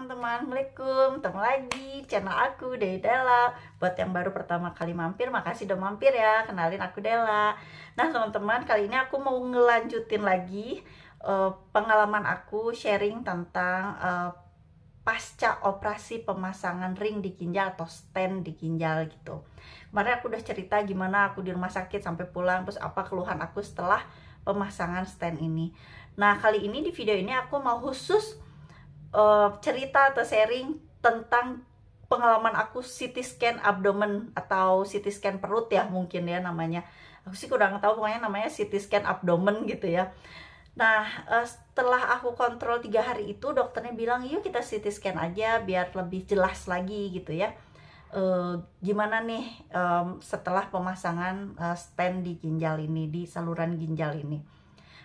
teman-teman, Assalamualaikum. Ketemu lagi channel aku, Dela. Buat yang baru pertama kali mampir, makasih udah mampir ya. Kenalin aku Dela. Nah teman-teman, kali ini aku mau ngelanjutin lagi pengalaman aku sharing tentang pasca operasi pemasangan ring di ginjal atau stent di ginjal gitu. Kemarin aku udah cerita gimana aku di rumah sakit sampai pulang, terus apa keluhan aku setelah pemasangan stent ini. Nah kali ini di video ini aku mau khusus cerita atau sharing tentang pengalaman aku CT scan abdomen atau CT scan perut ya mungkin ya namanya. Aku sih kurang tahu, pokoknya namanya CT scan abdomen gitu ya. Nah setelah aku kontrol 3 hari itu dokternya bilang yuk kita CT scan aja biar lebih jelas lagi gitu ya. Gimana nih setelah pemasangan stent di ginjal ini, di saluran ginjal ini.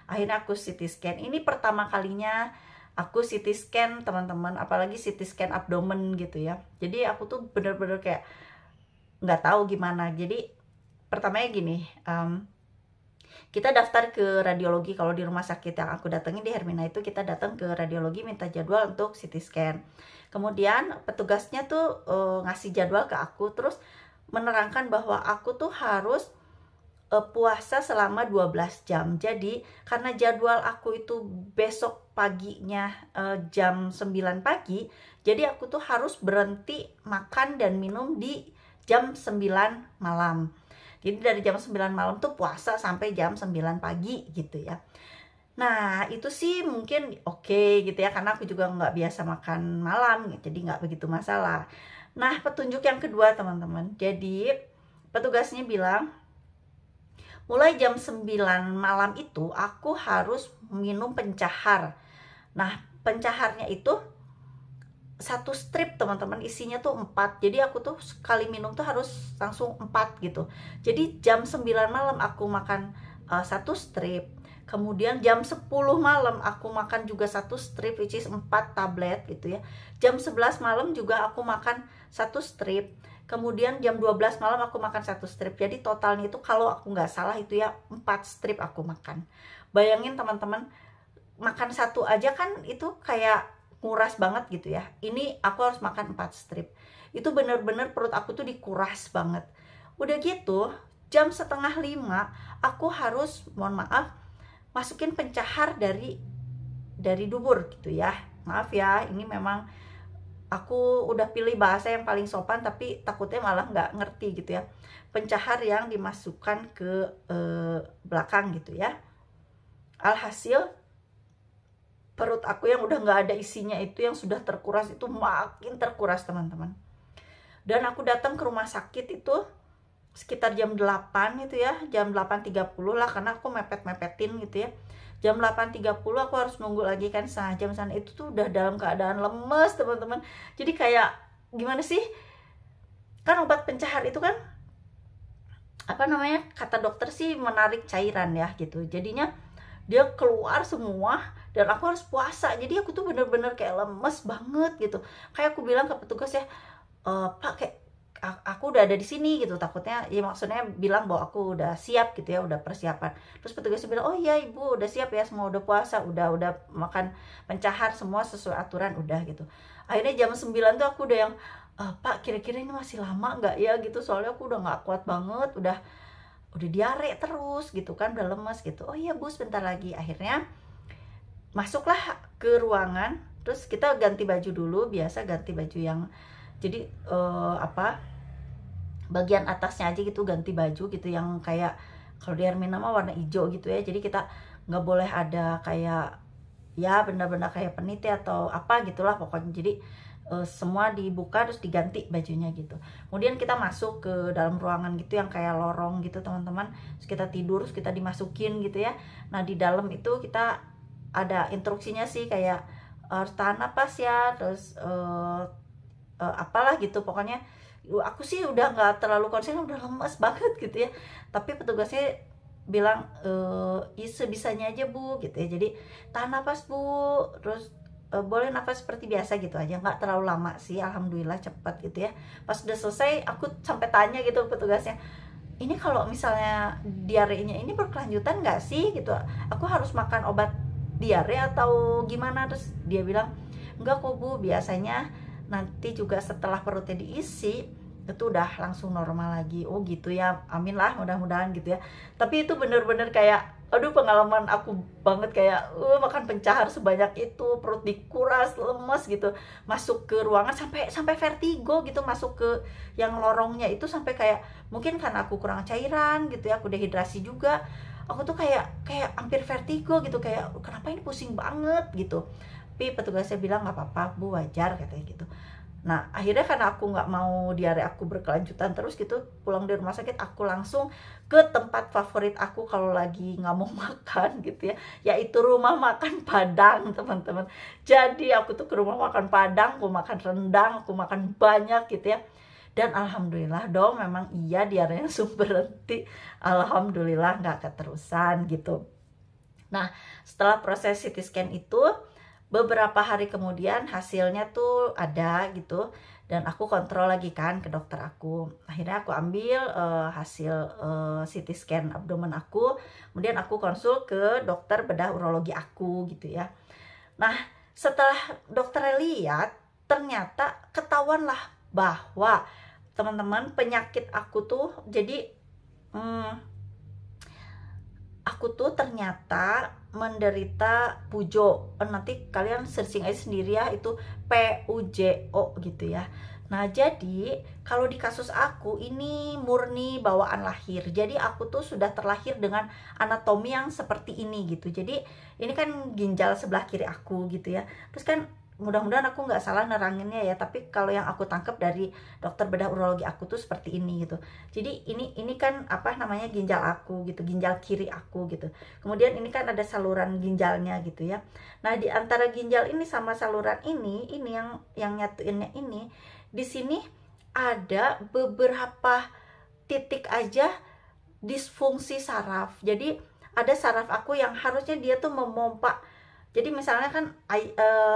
Akhirnya aku CT scan. Ini pertama kalinya aku CT scan teman-teman, apalagi CT scan abdomen gitu ya. Jadi aku tuh bener-bener kayak nggak tahu gimana. Jadi pertamanya gini, kita daftar ke radiologi. Kalau di rumah sakit yang aku datengin di Hermina itu, kita datang ke radiologi minta jadwal untuk CT scan. Kemudian petugasnya tuh ngasih jadwal ke aku, terus menerangkan bahwa aku tuh harus puasa selama 12 jam. Jadi karena jadwal aku itu besok paginya jam 9 pagi, jadi aku tuh harus berhenti makan dan minum di jam 9 malam. Jadi dari jam 9 malam tuh puasa sampai jam 9 pagi gitu ya. Nah itu sih mungkin oke gitu ya, karena aku juga nggak biasa makan malam, jadi nggak begitu masalah. Nah petunjuk yang kedua teman-teman, jadi petugasnya bilang mulai jam 9 malam itu aku harus minum pencahar. Nah pencaharnya itu satu strip teman-teman, isinya tuh 4. Jadi aku tuh sekali minum tuh harus langsung 4 gitu. Jadi jam 9 malam aku makan satu strip. Kemudian jam 10 malam aku makan juga satu strip, which is 4 tablet gitu ya. Jam 11 malam juga aku makan satu strip. Kemudian jam 12 malam aku makan satu strip. Jadi totalnya itu kalau aku nggak salah itu ya 4 strip aku makan. Bayangin teman-teman, makan satu aja kan itu kayak nguras banget gitu ya. Ini aku harus makan 4 strip. Itu bener-bener perut aku tuh dikuras banget. Udah gitu jam 4:30 aku harus, mohon maaf, masukin pencahar dari dubur gitu ya. Maaf ya, ini memang aku udah pilih bahasa yang paling sopan, tapi takutnya malah nggak ngerti gitu ya. Pencahar yang dimasukkan ke belakang gitu ya. Alhasil perut aku yang udah nggak ada isinya itu, yang sudah terkuras itu makin terkuras teman-teman. Dan aku datang ke rumah sakit itu sekitar jam 8 gitu ya, jam 8:30 lah, karena aku mepet-mepetin gitu ya. Jam 8:30 aku harus nunggu lagi kan setengah jam sana. Itu tuh udah dalam keadaan lemes teman-teman. Jadi kayak gimana sih, kan obat pencahar itu kan apa namanya, kata dokter sih menarik cairan ya gitu. Jadinya dia keluar semua dan aku harus puasa. Jadi aku tuh bener-bener kayak lemes banget gitu. Kayak aku bilang ke petugas ya, Pak kayak aku udah ada di sini gitu, takutnya ya maksudnya bilang bahwa aku udah siap gitu ya, udah persiapan. Terus petugasnya bilang oh iya ibu udah siap ya, semua udah puasa, udah makan pencahar semua sesuai aturan udah gitu. Akhirnya jam 9 tuh aku udah yang Pak kira-kira ini masih lama nggak ya gitu, soalnya aku udah nggak kuat banget, udah diare terus gitu kan, udah lemes gitu. Oh iya bu sebentar lagi. Akhirnya masuklah ke ruangan, terus kita ganti baju dulu, biasa ganti baju yang jadi bagian atasnya aja gitu, ganti baju gitu yang kayak kalau di Hermina mah warna hijau gitu ya. Jadi kita nggak boleh ada kayak ya benda-benda kayak peniti atau apa gitulah pokoknya. Jadi semua dibuka terus diganti bajunya gitu. Kemudian kita masuk ke dalam ruangan gitu yang kayak lorong gitu teman-teman. Terus kita tidur, terus kita dimasukin gitu ya. Nah di dalam itu kita ada instruksinya sih kayak harus tahan napas ya, terus apalah gitu pokoknya. Aku sih udah nggak terlalu konsen, udah lemes banget gitu ya, tapi petugasnya bilang ya sebisanya aja bu gitu ya. Jadi tahan napas bu, terus boleh nafas seperti biasa gitu aja, nggak terlalu lama sih, alhamdulillah cepat gitu ya. Pas udah selesai aku sampai tanya gitu petugasnya, ini kalau misalnya diarenya ini berkelanjutan nggak sih gitu, aku harus makan obat diare atau gimana? Terus dia bilang enggak kok Bu, biasanya nanti juga setelah perutnya diisi itu udah langsung normal lagi. Oh gitu ya, amin lah, mudah-mudahan gitu ya. Tapi itu bener-bener kayak aduh, pengalaman aku banget, kayak makan pencahar sebanyak itu, perut dikuras, lemes gitu, masuk ke ruangan sampai vertigo gitu, masuk ke yang lorongnya itu sampai kayak, mungkin karena aku kurang cairan gitu ya, aku dehidrasi juga, aku tuh kayak hampir vertigo gitu, kayak kenapa ini pusing banget gitu. Tapi petugasnya bilang nggak apa-apa Bu, wajar katanya gitu. Nah akhirnya karena aku nggak mau diare aku berkelanjutan terus gitu, pulang dari rumah sakit aku langsung ke tempat favorit aku kalau lagi nggak mau makan gitu ya, yaitu rumah makan Padang teman-teman. Jadi aku tuh ke rumah makan Padang, aku makan rendang, aku makan banyak gitu ya. Dan alhamdulillah dong, memang iya diarenya langsung berhenti, alhamdulillah nggak keterusan gitu. Nah setelah proses CT scan itu, beberapa hari kemudian hasilnya tuh ada gitu, dan aku kontrol lagi kan ke dokter aku. Akhirnya aku ambil hasil CT scan abdomen aku, kemudian aku konsul ke dokter bedah urologi aku gitu ya. Nah setelah dokter lihat, ternyata ketahuan lah bahwa teman-teman, penyakit aku tuh jadi aku tuh ternyata menderita pujo. Nanti kalian searching aja sendiri ya, itu PUJO gitu ya. Nah jadi kalau di kasus aku ini murni bawaan lahir. Jadi aku tuh sudah terlahir dengan anatomi yang seperti ini gitu. Jadi ini kan ginjal sebelah kiri aku gitu ya. Terus kan mudah-mudahan aku nggak salah neranginnya ya, tapi kalau yang aku tangkap dari dokter bedah urologi aku tuh seperti ini gitu. Jadi ini kan apa namanya, ginjal aku gitu, ginjal kiri aku gitu. Kemudian ini kan ada saluran ginjalnya gitu ya. Nah di antara ginjal ini sama saluran ini yang nyatuinnya ini, di sini ada beberapa titik aja disfungsi saraf. Jadi ada saraf aku yang harusnya dia tuh memompa. Jadi misalnya kan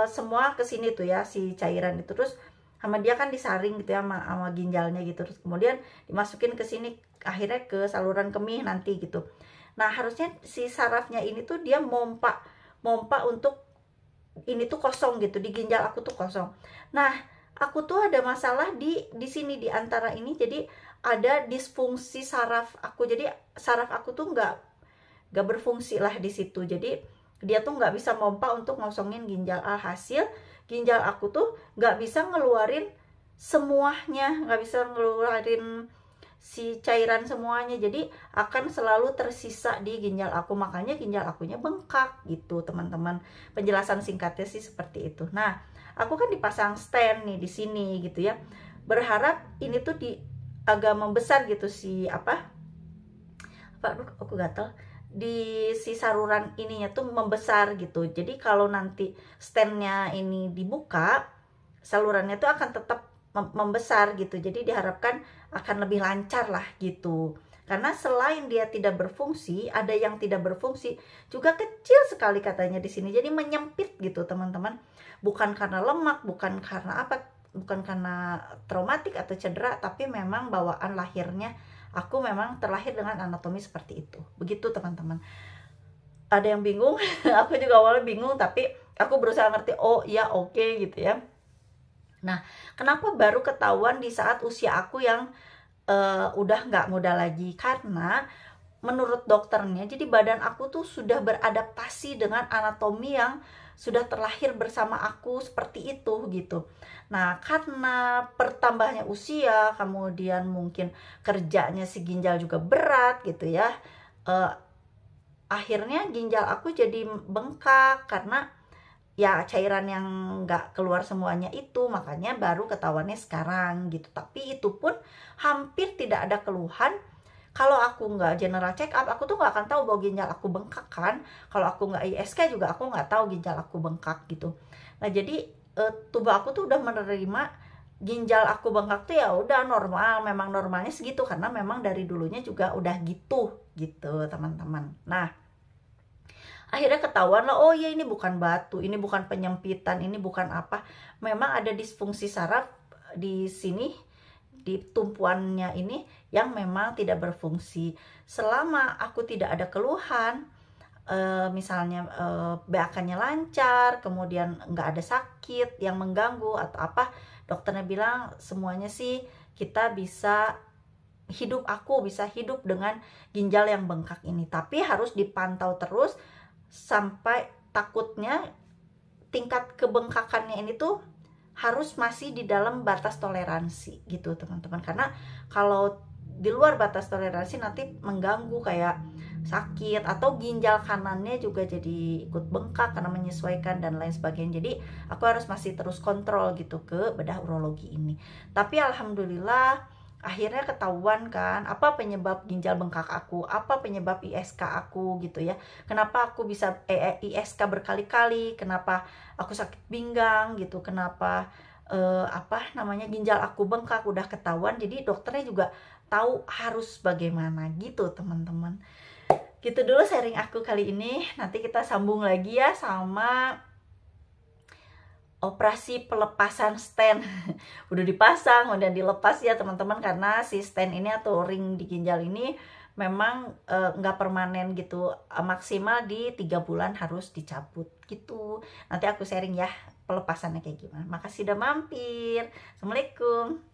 semua ke sini tuh ya, si cairan itu, terus sama dia kan disaring gitu ya sama ginjalnya gitu, terus kemudian dimasukin ke sini, akhirnya ke saluran kemih nanti gitu. Nah harusnya si sarafnya ini tuh dia mompa untuk ini tuh kosong gitu, di ginjal aku tuh kosong. Nah aku tuh ada masalah di sini, di antara ini, jadi ada disfungsi saraf aku. Jadi saraf aku tuh nggak berfungsi lah di situ. Jadi dia tuh nggak bisa mompa untuk ngosongin ginjal. Alhasil ginjal aku tuh nggak bisa ngeluarin semuanya, nggak bisa ngeluarin si cairan semuanya. Jadi akan selalu tersisa di ginjal aku, makanya ginjal akunya bengkak gitu teman-teman. Penjelasan singkatnya sih seperti itu. Nah aku kan dipasang stent nih di sini gitu ya, berharap ini tuh agak membesar gitu si aduh aku gatel, di si saluran ininya tuh membesar gitu. Jadi kalau nanti stennya ini dibuka, salurannya tuh akan tetap membesar gitu. Jadi diharapkan akan lebih lancar lah gitu. Karena selain dia tidak berfungsi, ada yang tidak berfungsi juga kecil sekali katanya di sini. Jadi menyempit gitu teman-teman. Bukan karena lemak, bukan karena apa, bukan karena traumatik atau cedera, tapi memang bawaan lahirnya. Aku memang terlahir dengan anatomi seperti itu. Begitu teman-teman. Ada yang bingung? Aku juga awalnya bingung, tapi aku berusaha ngerti. Oh iya, oke gitu ya. Nah kenapa baru ketahuan di saat usia aku yang udah nggak muda lagi? Karena menurut dokternya, jadi badan aku tuh sudah beradaptasi dengan anatomi yang sudah terlahir bersama aku seperti itu gitu. Nah karena pertambahannya usia, kemudian mungkin kerjanya si ginjal juga berat gitu ya, akhirnya ginjal aku jadi bengkak karena ya cairan yang nggak keluar semuanya itu, makanya baru ketahuannya sekarang gitu. Tapi itu pun hampir tidak ada keluhan. Kalau aku nggak general check up, aku tuh nggak akan tahu bahwa ginjal aku bengkak kan. Kalau aku nggak ISK juga aku nggak tahu ginjal aku bengkak gitu. Nah jadi tubuh aku tuh udah menerima ginjal aku bengkak tuh ya udah normal, memang normalnya segitu karena memang dari dulunya juga udah gitu teman-teman. Nah akhirnya ketahuan lah, oh ya ini bukan batu, ini bukan penyempitan, ini bukan apa, memang ada disfungsi saraf di sini, di tumpuannya ini yang memang tidak berfungsi. Selama aku tidak ada keluhan, misalnya BAK-nya lancar, kemudian nggak ada sakit yang mengganggu atau apa, dokternya bilang semuanya sih kita bisa hidup, aku bisa hidup dengan ginjal yang bengkak ini, tapi harus dipantau terus sampai takutnya tingkat kebengkakannya ini tuh harus masih di dalam batas toleransi gitu teman-teman, karena kalau di luar batas toleransi nanti mengganggu kayak sakit atau ginjal kanannya juga jadi ikut bengkak karena menyesuaikan dan lain sebagainya. Jadi aku harus masih terus kontrol gitu ke bedah urologi ini. Tapi alhamdulillah akhirnya ketahuan kan apa penyebab ginjal bengkak aku, apa penyebab ISK aku gitu ya, kenapa aku bisa ISK berkali-kali, kenapa aku sakit pinggang gitu, kenapa ginjal aku bengkak, udah ketahuan. Jadi dokternya juga tahu harus bagaimana gitu teman-teman. Gitu dulu sharing aku kali ini. Nanti kita sambung lagi ya sama operasi pelepasan stent. Udah dipasang, udah dilepas ya teman-teman, karena si stent ini atau ring di ginjal ini memang nggak permanen gitu, maksimal di 3 bulan harus dicabut gitu. Nanti aku sharing ya pelepasannya kayak gimana. Makasih udah mampir. Assalamualaikum.